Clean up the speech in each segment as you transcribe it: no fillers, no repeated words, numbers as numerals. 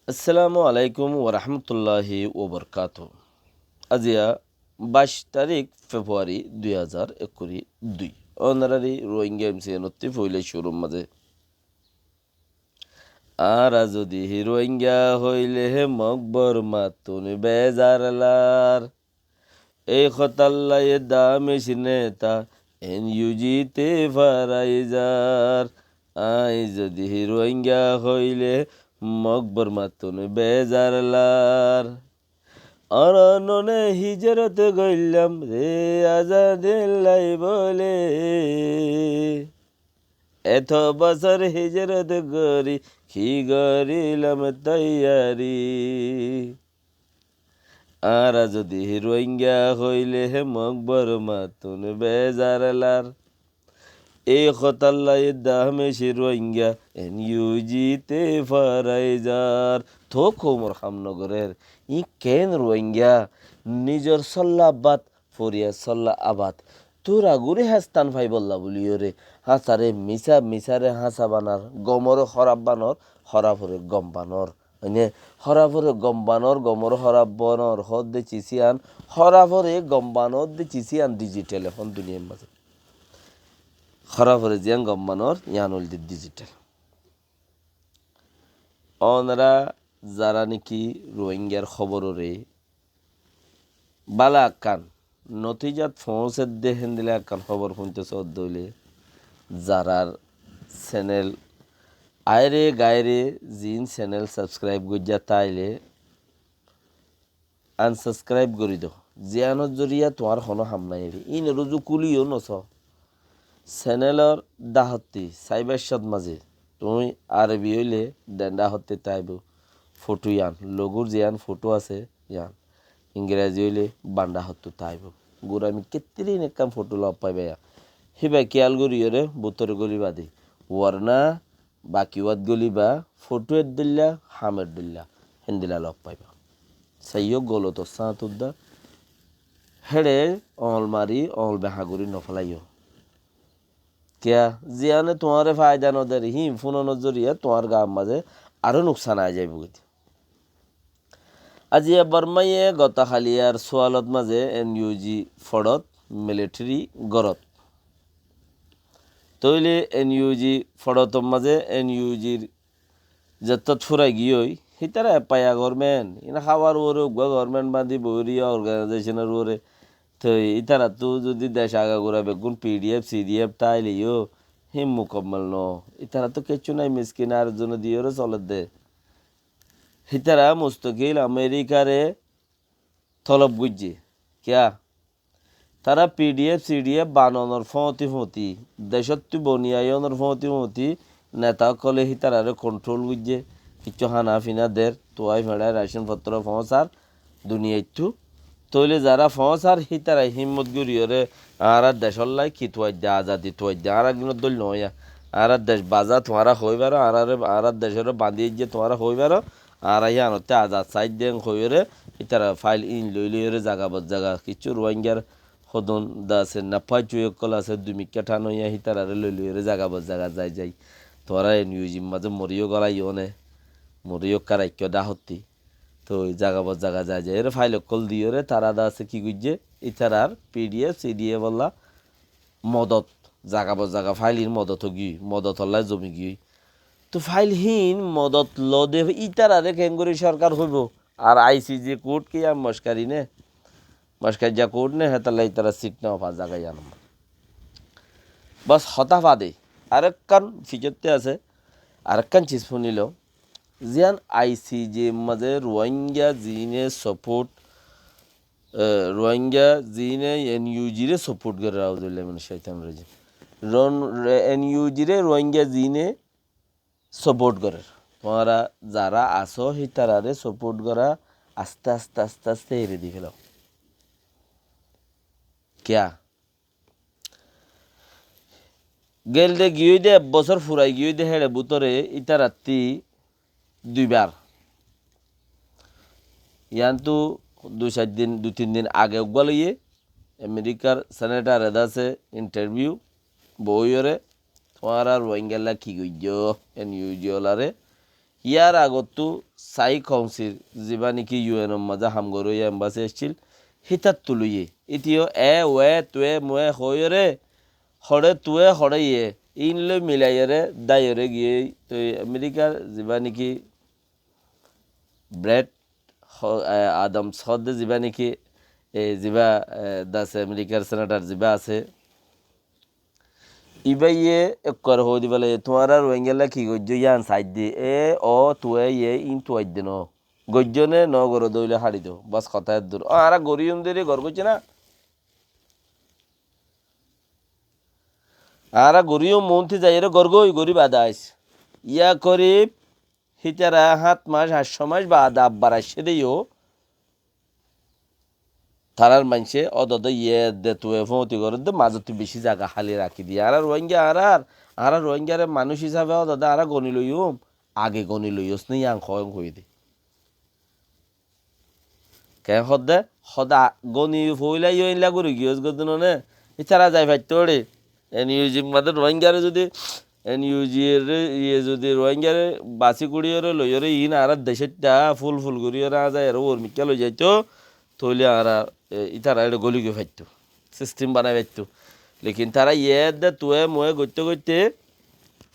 আসসালামু আলাইকুম ওরহমতুল্লাহি ওবরকাত। আজিয়া 22 তারিখ ফেব্রুয়ারি 2022 অনারারি রোহিঙ্গা এমসি নত্তি ফইলে শুরুর মাঝে আর যদি রোহিঙ্গা হইলে হে মকবর মাতুন বেজারলার এই খতাল্লাই দামেশ নেতা এনইউজিতে ফারাইজার আই যদি রোহিঙ্গা হইলে মকবর মাতুন বেজারলার অরণ্যে হিজরত গইলাম রে আজাদিল্লাই বলে এত বছর হিজরত করি কি গরিলাম তৈয়ারি আর যদি রোহিঙ্গা হইলে হে মকবর মাতুন বেজারলার এই খতাল্লাই দামেশি রোহিঙ্গা এনইউজিতে ফারাইজার থোক মোর খামনগরের ই কেন রোহিঙ্গা নিজর সল্লা আবাদ ফরিয়া সল্লা আবাদ তোরা গুরে হাস্তান ভাই বললা বলিও রে হাসারে মিসারে হাসা বানার গমর খরাব বানর হরাফরে গম বানর মানে হরাফরে গম বানর গমর হরাব বানর হদ দে চিসিয়ান হরাফরে গম বানর দে চিসিয়ান ডিজিটাল এখন দুনিয়ার মাঝে খরাফরে জিয়ান গম বানর ইয়ানুল দি ডিজিটাল অনরা যারা নাকি রোহিঙ্গার খবরে বালা আকান নথিজাত ফৌসের দেহেন দিলে আকান খবর শুনতে চলে যারার চ্যানেল আয়রে গায়রে জিন চ্যানেল সাবস্ক্রাইব গজ্জা তাইলে আনসাবস্ক্রাইব করি দো জিয়ানোর জরিয়া তোমার কোনো হাম নাই ইন রুজু কুলিও নছ চ্যানেলর দাহত্তি সাইবার মাঝে তুমি আরবি হইলে ডেন্ডা হতে তাইব ফটো ইয়ান লগুর জিয়ান ফটো আছে ইয়ান ইংরেজি হইলে বান্ডা হতো তাইব গুড় আমি কেত্তিরি নেকাম ফটো লব পাইবে হিবা কেয়াল গরিয়রে বুতর গলি বাদি ওয়ারনা বাকি ওয়াদ গলি বা ফটো এর দিল্লা হামের দিল্লা হেন্দিলা লব পাইবা সাইয় গলো তো সাঁতুদ্দা হেড়ে অল মারি অল বেহাগুড়ি নফলাইও কিয়া জিয়ানে তোমারে ফায়দা নদের হিম ফোনের জরিয়ে তোমার গাম মাঝে আরও নুকসান আয় যাইব গতি আজি বর্মাইয়ে গতকালিয়ার সোয়ালত মাঝে এনইউজি ফড়ত মিলিটারি গরত তৈলে এনইউজি ফড়তর মাঝে এনইউজির যত ফুরাই গিয়েই হিতারা পায়া গভর্নমেন্ট ইনা খাবার ওরে গভর্নমেন্ট বাঁধি বরিয়া অর্গানাইজেশনের ওরে তো ইতারা তো যদি দেশ আগা গোড়া বেগুন পিডিএফ সিডিএফ তাইলেও হিম মুকম্মল ন ইতারা তো কিচ্ছু নাই মিসকিন আর জন্য দিয়ে চলে দে হিতারা মুস্তকিল আমেরিকারে তলব বুঝছে কিয়া তারা পিডিএফ সিডিএফ বানানোর ফতি দেশত বনিয়ায়নের ফতি নেতা কলে হিতারারে কন্ট্রোল বুঝছে কিছু হানা ফিনা দের তোয়াই ভেড়ায় রাশনপত্র ফসার দুনিয়াইতু তৈলে যারা ফসার হিতারা হিম্মত গুরিয়রে আর দেশল্লাই কি তোয়াই দে আজাদি তোয়াই দে আর একদিন দল নয় আর দেশ বাজা তোমারা হইবার আর দেশের বাঁধিয়ে যে তোমারা হইবার আর আনতে আজাদ সাইড দেন হইরে ইতারা ফাইল ইন লইলে জাগা কিছু রোহিঙ্গার সদন দা আছে নাপাই চুয়কল আছে দুমিকা ঠানইয়া হিতারারে লইলে জাগা যাই তোরা নিউজিম মাঝে মরিও গলাইও নে মরিও কারাইক্য দাহতি তো জাগা যায় এর ফাইল কল দিও রে তারা দা আছে কি গুজে ইতারার পিডিএফ সিডিএফ বললা মদত জাগা ফাইলির মদত গি মদত হল্লাই জমি গি তো ফাইলহীন মদত ল দে ইতারারে কেঙ্গুরি সরকার হইব আর আইসিজি কোর্ট কি আর মস্কারি নে মস্কার যা কোর্ট নে হেতালাই তারা সিট নেওয়া পা জায়গায় জানো বাস হতাফা দে আরেকখান ফিচরতে আছে আরেকখান চিজ শুনিল জিয়ান আইসিজি মাঝে রোহিঙ্গা জিনে সাপোর্ট রোহিঙ্গা জিনে এনইউজিরে সাপোর্ট করে রাউজুল্লাহ মানে শৈতান রাজিম এনইউজিরে রোহিঙ্গা জিনে সাপোর্ট করে তোমরা যারা আসো সেই তারারে সাপোর্ট করা আস্তে এড়ে দিয়ে ফেলাও কিয়া গেল দে গিয়ে দে বছর ফুরাই গিয়ে দে হেড়ে বুতরে ইটা রাত্রি দুইবার ইয়ান্তু দু তিন দিন আগে গলিয়ে আমেরিকার সেনেটার এদাসে ইন্টারভিউ বইরে তোমার আর রোহিঙ্গালা কি গইজ এনইউজিওলারে ইয়ার আগতো চাই কাউন্সিল যিবা নেকি ইউএনৰ মাজে হামগৰৈ এম্বাসি আসছিল হিতাত তুলুয়ে ইতিও ওয়ে তুৱে মুৱে হয়ৰে হৰে তুৱে হৰে ইয়ে ইনলৈ মিলাইৰে দায়ৰে গিয়ে তো আমেরিকার যিবা নেকি ব্ৰেড আদম সদ যিবা নেকি যিবা দাসে আমেরিকার সেনেটার যিবা আছে ইবাইয়ে একবার হো দি বলে তোমার আর ওয়েঙ্গেলা কি গজ্জ ইয়ান সাইড দি ও তুয়ে ইন তুয়াই দিন গজ্জনে ন গর দইলে হাড়ি দো বাস কথা দূর আরা গরিয়ম দেরি ঘর করছে না আরা গরিয়ম মন্থি যাই রে গরগই গরিব আদাইস ইয়া করিব হিতারা 7 মাস 8 মাস বা আদা আব্বার আসে দিও তারার মানছে অদদ ইয়ে দে তুয়ে ফতি করে দে মাজতে বেশি জায়গা খালি রাখি দিয়ে আর রোহিঙ্গা আর রোহিঙ্গারে মানুষ হিসাবে অদদ আর গনি লইম আগে গনি লইস নি আং খয়ং হই দে কে হদে হদা গনি ফইলাই ইলা করে গিয়স গদন নে ইতারা যাই ভাইতরে এনইউজি মাদে রোহিঙ্গারে যদি এনইউজি এর ইয়ে যদি রোহিঙ্গারে বাসি কুড়িয়রে লইরে ইন আর দেশটা ফুল ফুল করিয়রা যায় আর ওর মিক্কা লই যাইতো তৈলে আর ইতারা এটা গলিকে ফাইতো সিস্টেম বানাই ফাইতো লেকিন তারা ইয়ে দে তুয়ে মুয়ে গইতে গইতে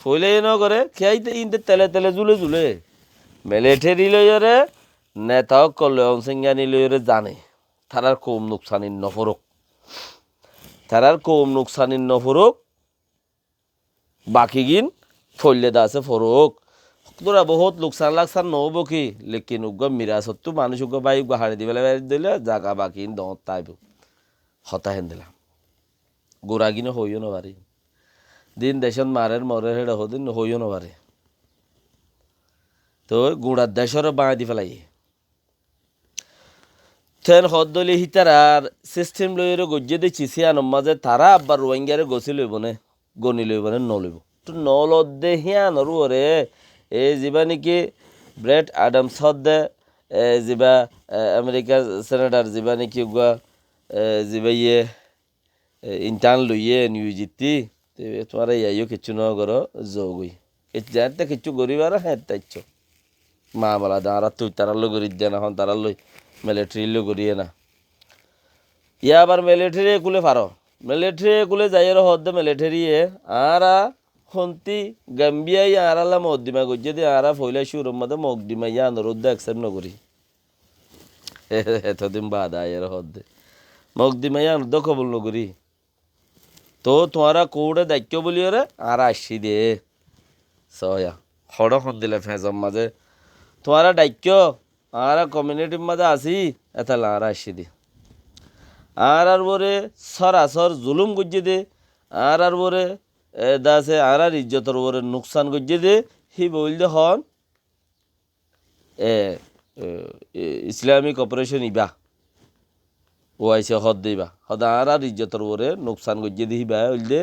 ফইলে ন করে খেয়াইতে ইনতে তেলে তেলে জুলে জুলে মিলিটারি লইরে নেতাও করলে অনসিঙ্গানি লইরে জানে তারার কম নুকসানির নফরক তারার কম নুকসানির নফরক বাকি গিন ফইলে দাসে ফরক তোরা বহুত লোকসান লাগসান নহব কি লেকিন উগ্র মিরাসত্তু মানুষ উগ্র বাই উগ্র হাড়ি দিবেলা বাড়ি দিলে জাগা বাকি দত তাইব হতা হেন দিলাম গোড়া কিনে হইও নবারি দিন দেশত মারের মরের হেড হদিন হইও নবারে তো গুড়ার দেশর বাঁ দি ফেলাই তেন হদলি হিতারার সিস্টেম লইরে গজ্জে দিচ্ছি সিয়ানোর মাঝে তারা আব্বার রোহিঙ্গারে গছি লইব নে গনি লইব নে নলইব তো নলত দে হিয়ানোর ওরে যিবা নেকি ব্ৰেড আডামছ দে যিবা আমেরিকার সেনেটার যিবা নেকি গুয়া যিবা ইয়ে ইন্টার্ন লইয়ে নিউজিতি তোমার ইয়াইও কিছু ন করো যোগই যাতে কিছু গরিবার হ্যাঁ তাইছ মা বলা দাঁড়া তুই তারা লো গরি দে না হন তারা লই মিলিটারি লো গরিয়ে না ইয়া আবার মিলিটারি কুলে পারো মিলিটারি কুলে যাই হদ মিলিটারি আরা হন্তি গাম্বিয়াই আরালা মকদিমা গজ্জে দিয়ে আরা ফইলা শুরুর মধ্যে মকদিমা ইয়া অনুরোধ অ্যাকসেপ্ট নকরি এতদিন বাদ আয়ের হদ্দে মকদিমা ইয়া অনুরোধ কবল নকরি তো তোমারা কোড়ে দায়িত্ব বলি রে আর আসি দে সয়া হড় খন দিলে ফেঁজম মাঝে তোমারা দায়িত্ব আর কমিউনিটির মাঝে আসি এতালা আর আসি দে আর বরে সরাসর জুলুম গজ্জে দে আর বরে দাসে আর ইজ্জতর ওরে নুকসান গজ্জে দে হি বললে হন ইসলামিক অপারেশন ইবা ও আইসে হদ দিবা হদ আর ইজ্জতর ওরে নুকসান গজ্জে দি হিবা হইলে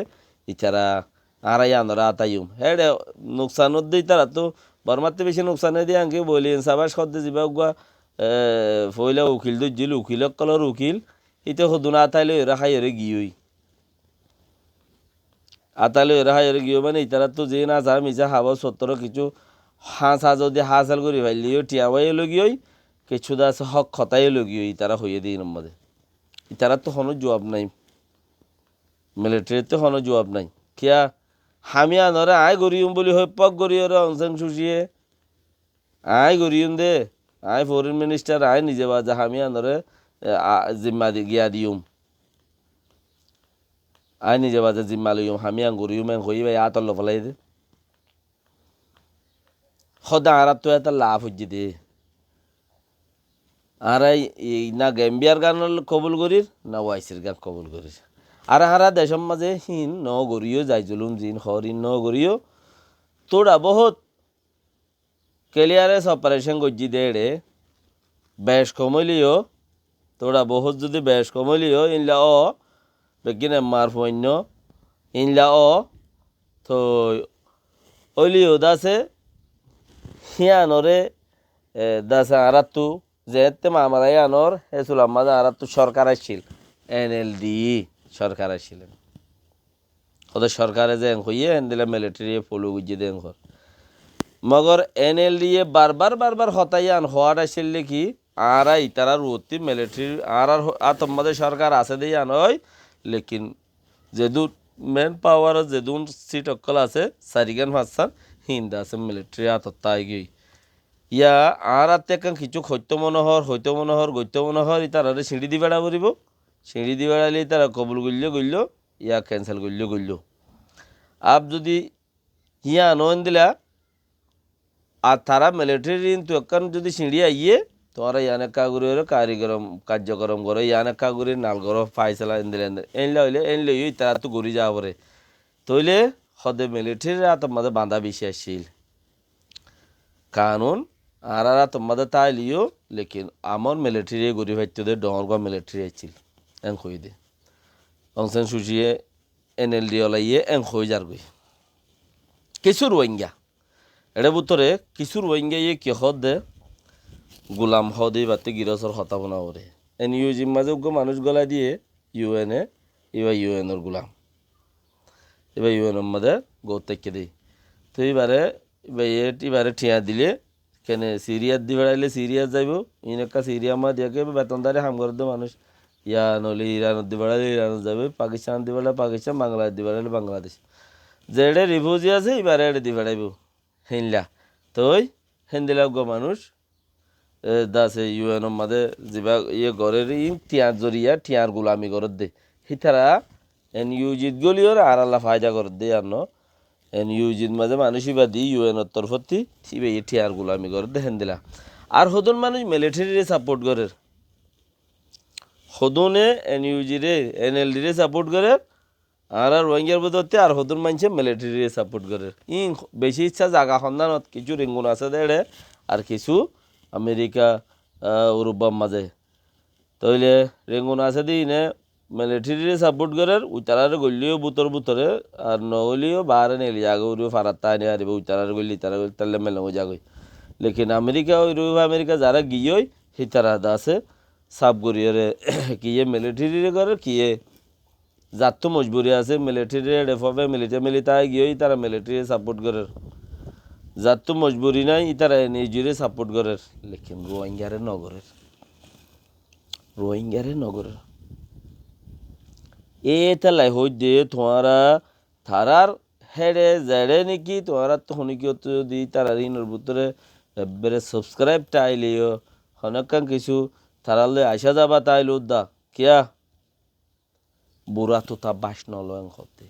ইতারা আর আনরা আতাইম হেডে নুকসান দিই তারা তো বরমাতে বেশি নুকসানে দিয়ে আঙ্কে বলি সাবাস খদ্দে যাবা গুয়া ফইলা উকিল দিল উকিল কলর উকিল ইতে হদুনা আতাইলে এরা খাই এরে গিয়েই আতালে এরা হাইরে গিয়ে মানে ইতারা তো যে না যা মিজা হাওয়া সত্তর কিছু হাঁস যদি হাঁসাল করি ভাইলিও টিয়াবাই লগিয়েই কিছু দাস হক খতাই লগিয়েই তারা হইয়ে দিই নম্বরে ইতারা তো হনো জবাব নাই মিলিটারিতে হনো জবাব নাই কিয়া হামি আনরে আয় গরিয়ম বলি হয় পক গরিয়রে অংশাং শুষিয়ে আয় গরিয়ম দে আয় ফরেন মিনিস্টার আয় নিজে বাজা হামি আনরে জিম্মা গিয়া দিউম আই নিজে বাজে জিম্মা লইম হামি আঙ্গুরিম হই ভাই আতল ফলাই দে সদা আর তো এটা লাভ হচ্ছে দে আর না গেম্বিয়ার গান কবুল করির না ওয়াইসির গান কবুল করির আর হারা দেশের মাঝে হিন ন গরিও যাই জুলুম জিন হরিন ন গরিও তোরা বহুত ক্লিয়ারেস অপারেশন গজ্জি দে রে বেশ কমলিও তোরা বহুত যদি বেশ কমলিও ইনলা বেগিনে মার ফন্য ইনলা তো ওইলিও দাসে হিয়ানরে দাসে আরাত্তু যেতে মামারাই আনর হেসুল আমাদের আরাত্তু সরকার আসছিল NLD সরকার আসছিলেন ওদের সরকারে যে হইয়ে দিলে মিলিটারি ফলো গুজিয়ে দেন ঘর মগর এনএলডিএ বারবার হতাইয়ান হওয়ার আসলে কি আর ইতারা রুতি মিলিটারি আর তোমাদের সরকার আছে দিয়ে আনয় লেকিন যেদু মেন পাওয়ার যেদুন সিট অকল আছে সারিগান ভাসান হিন্দা আছে মিলিটারি আতত্তাই গই ইয়া আর তেকান কিছু হইতো মনোহর গৈত্য মনোহর ইতারে সিঁড়ি দি বেড়া পড়িব সিঁড়ি দি বেড়ালে তারা কবুল গইল ইয়া ক্যান্সেল গইল আপ যদি ইয়া আনয়ন দিলা আর তারা মিলিটারি তো এখন যদি সিঁড়ি আইয়ে তোরা ইয়ানে কাগুরের কার্যক্রম করে ইয়ানে কাগুরি নাল করো ফাইসলা এনলে হইলে এনলে তারা তো ঘুরি যাওয়া পরে তইলে সদে মিলিটারি তোমাদের বাঁধা বেশি আসছিল কানুন আর তোমাদের তাই লিও লেকিন আমার মিলিটারি ঘুরি ভাইতে ডর মিলিটারি আসছিল এন কই দে অংসেন সুচিয়ে এনএলডি ওলাইয়ে এন কই যার গই কিছু রোহিঙ্গা এটা বুতরে কিছু রোহিঙ্গা ইয়ে কি হদ দে গোলাম হদে বাতে গিরসর হতাবনা ওরে এন ইউজির মাঝে মানুষ গলা দিয়ে ইউএনএ এবার ইউএনর গোলাম এবার ইউএনের মধ্যে গৌতেককে দিই তো এবারে ঠিয়া দিলে কেন সিরিয়াত দি বেড়াইলে সিরিয়াত যাইব ইনকা সিরিয়া মা দিয়াকে বেতনদারে হাম করে মানুষ ইয়া নলে ইরানত দি বেড়াইলে ইরানত যাবে পাকিস্তান দি বেড়ালে পাকিস্তান বাংলাদেশ দি বেড়াইলে বাংলাদেশ যেড়ে রিফিউজি আছে এবারে এড়ে দি বেড়াইব হেনলা তই হেন্দিলা মানুষ দাসে ইউএনের মাঝে যা ইয়ে ঘরের টিয়ার জরিয়া টিয়ার গোলামি করত দে হিতারা এন ইউজিত গলিওর আর আল্লাহ ফায়দা করত দে আর এন ইউজিত মাঝে মানুষই বাদি ইউএনের তরফতি ঠিবে টিয়ার গোলামি করত দে হেন্দিলা আর হদন মানুষ মিলিটারিরে সাপোর্ট করে হদনে এন ইউজিরে এনএলডিরে সাপোর্ট করে আর রোহিঙ্গার বদতে আর হদন মানুষে মিলিটারিরে সাপোর্ট করে বেশি ইচ্ছা জাগা সন্ধানত কিছু রেঙ্গুন আছে দেড়ে আর কিছু আমেরিকা ইউরোপের মাঝে তইলে রেঙ্গুন আছে দি নে মিলিটারিরে সাপোর্ট করে উতারারে গলিও বুতরে আর নহলিও বাহারে নেলি আগে উড়িও ফারাত্তা আনি আরিব উতারারে গলি তারা তাহলে মেলাঙ্গো যাগই লেকিন আমেরিকা ইউরোপ আমেরিকা যারা গিয়েই সেই তারা আছে সাপ গরিয়রে কিয়ে মিলিটারিরে করে কিয়ে যার তো মজবুরি আছে মিলিটারি ডেফবে মিলিটারি গিয়েই তারা মিলিটারি সাপোর্ট করে যার তো মজবুরি নাই তারা নিজেরে সাপোর্ট করে লেকিন রোহিঙ্গারে নগরের এতালাই হই দে তোমারা থারার হেডে জেডে নাকি তোমারা তো হনিকিও যদি তারা ঋণের ভিতরে এবারে সাবস্ক্রাইব টাইলিও হনকান কিছু তারালে আসা যাবা তাইল উদ্দা কিয়া বুড়া তুতা বাস নল করতে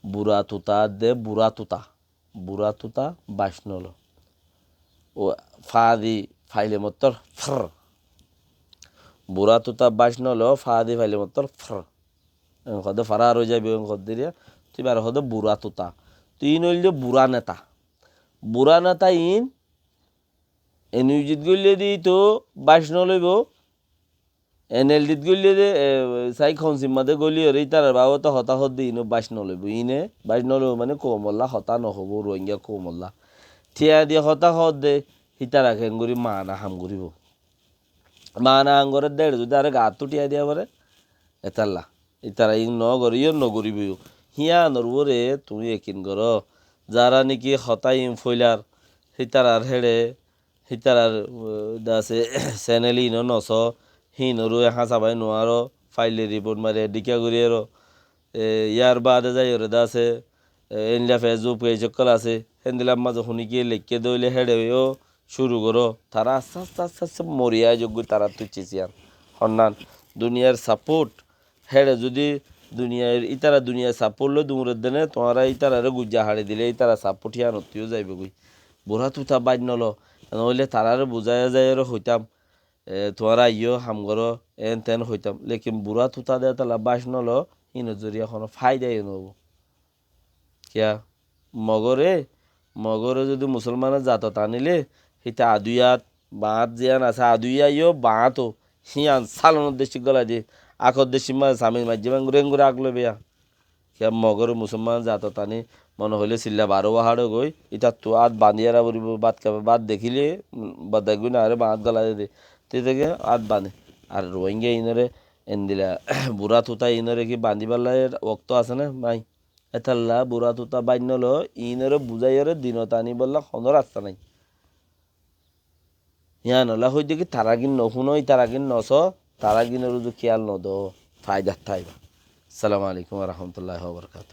বুড়া তুতা বাস নল ও ফাদি ফাইলে মতর ফর বুড়া তুতা বাস নল ফাদি ফাইলে মতর ফর হদে ফারা রয়ে যাবি দিলে তুই বার হদে বুড়া তুতা তুই নইল যে বুড়া নেতা এনইউজিত গলিয়ে দি তো বাস নলইব এনএলডিত গলিয়ে দে চাই খনসিম মাদে গলিয়ে রে তার বাবা তো হতাহত দি ইনো বাস নলইব ইনে বাস নলইব মানে কোমল্লা হতা নহব রোহিঙ্গা কোমল্লা ঠিয়া দিয়ে হতাহত দে হিতারা খেঙ্গুরি মানা হাম করিব মানা হাম করে দেড় যদি আরে গাত তো টিয়া দিয়া পরে এতাল্লা ইতারা ইং নগরিব হিয়া নরবরে তুমি একিন কর যারা নাকি হতাই ফইলার হিতারার হেড়ে হিতারার দাসে চ্যানেলি নস হিনরু হাসাবাই নোয়ারো ফাইলে রিপোর্ট মারে ডিকা করিয়ারো ইয়ার বাদে যাই ওরে দাসে এনলা ফেসবুক পেজ সকল আছে হেন্দিলাম মাঝে শুনিকে লেখকে দইলে হেড়ে শুরু করো তারা আস্তে মরিয়া যোগ্য তারা তুচিয়ান সন্ধান দুনিয়ার সাপোর্ট হেড়ে যদি দুনিয়ার সাপোর্ট লো দুমুরের দিনে তোমারা ইতারারে গুজ্জা হাড়ে দিলে ইতারা সাপোর্ট হিয়া নতিও যাইবে গুই বুড়া তুতা বাজ নলো নইলে তারারে বুঝাইয়া যায় হইতাম তোমরা ইয়ো হাম করো এন তেন হইতাম লেকিন বুড়া তুতা দেয় তালা বাস নলো ইনজরিয়া কোনো ফায়দাই নব কিয়া মগরে যদি মুসলমানের জাতত আনিলে সেটা আদুয়াত বাঁত জিয়ান আছে আদুয়া ইয়ো বাঁতো হিয়ান সালনের দেশি গলা দিয়ে আকর দেশি মাছ স্বামী মাঝে রেঙ্গুরে আগলো বেয়া কিয়া মগরে মুসলমান জাতত আনি মনে হইলে চিল্লা 12 হাড়ো গই এটা তো আত বাঁধিয়ারা বলিব বাদ খাবে বাদ দেখিলে বাদ দেখবি না আরে বাঁধ গলা দে তে থেকে আত বাঁধে আর রোহিঙ্গা ইনরে এন দিলা বুড়া তুতা ইনরে কি বাঁধিবার লাগে ওক্ত আছে না মাই এতাল্লা বুড়া তুতা বাইনল ইনরে বুঝাইরে দিনত আনি বললা কোনো রাস্তা নাই ইয়ানলা হই দেখি তারাগিন নহুনই তারাগিন নস তারাগিনের খেয়াল নদ ফায়দা থাইবা আসসালামু আলাইকুম রহমতুল্লাহ বরকাত